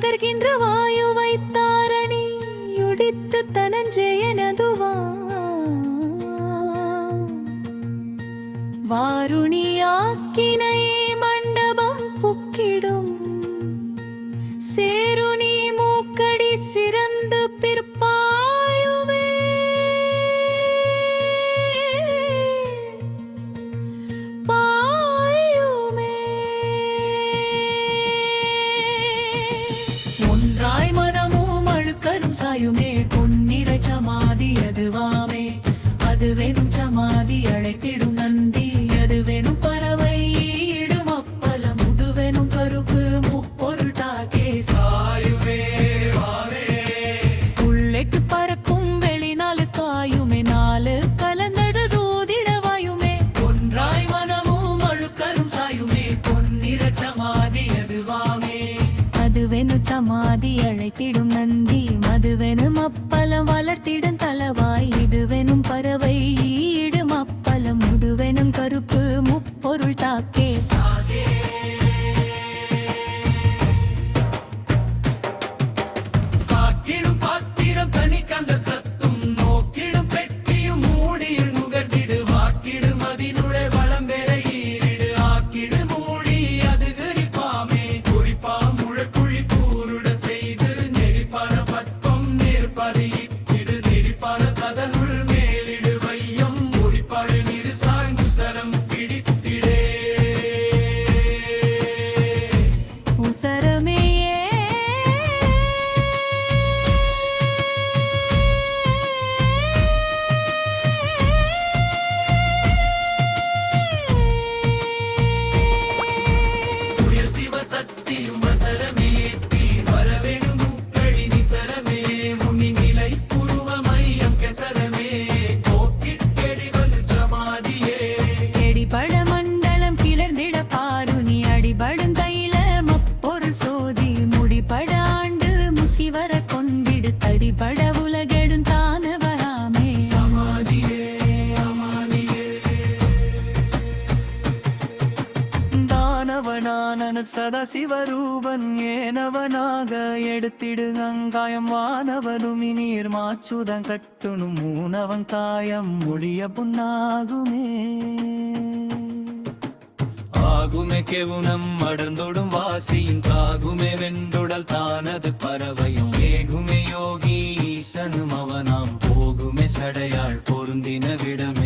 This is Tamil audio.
பகர்கின்ற வாயு வைத்தாரணி யுடித்து தனஞ்செயனதுவா வாருணியாக்கினையே மண்டபம் புக்கிடும் சேருணி மூக்கடி சிறந்து பிற்பாயுமே பாயுமே ஒன்றாய் மனமும் அழுக்கரும் சாயுமே பொன்னிற சமாதி அதுவாமே அதுவெனும் சமாதி அழைத்திடும் நந்தி அதுவெனும் பறவை ஈடும் அப்பலம் முதுவெனும் கருப்பு முப்பொருள் தாக்கே சாயுமே வாவே உள்ளெட்டு பறக்கும் வெளிநாலு காயுமே நாலு கலந்தது தூதிடவாயுமே ஒன்றாய் மனமும் அழுக்கரும் சாயுமே பொன்னிற சமாதி அதுவாமே அதுவெனும் சமாதி அழைத்திடும் நந்தி மதுவெனும் அப்பலம் வளர்த்திடும் தலவாய் இதுவெனும் பறவை ஈடும் அப்பலம் முதுவெனும் கருப்பு முப்பொருள் தாக்கே காக்கிடும் பாத்திரம் தனிக்கந்த சத்தும் நோக்கிடும் பெட்டியும் மூடியில் நுகர்ந்திடு வாக்கிடும் அதினுடைய வளம் பெற ஈரிடு ஆக்கிடு மூடி அது கரிப்பாமே குறிப்பா முழக்குழி கூருட செய்து நெறிப்பான பட்பம் நேர்பதி இட்டிடு நெறிப்பான கதனுள் மேலிடு வையம் குறிப்பாடு நிறு சாய்ந்து சரம் பிடித்திடே உசரமேயே சக்தியும் வசரமேத்தி வரவேணும் முக்கடி நிசரமே முனி நிலை புருவ மையம் கெசரமே போக்கிட்டெடி வந்து சமாதியே எடிபட மண்டலம் கிளர்ந்திட பாருனி அடிபடும் தைல மப்பொருள் சோதி முடிபட ஆண்டு முசிவர கொண்டிடு தடிபட உலகெடும் தான வராமே சமாதியே சமாதியே தானவனான சதாசிவரூபன் ஏனவனாக எடுத்திடு அங்காயம் வானவனுமி நீர் மாச்சுதன் கட்டுணும் மூனவன் காயம் மொழிய புண்ணாகுமே ஆகுமே கெவுனம் அடர்ந்தொடும் வாசியின் தாகுமே வெண்டுடல் தானது பறவையும் ஏகுமே யோகி ஈசனும் அவனாம் போகுமே சடையாள் பொருந்தின விடமே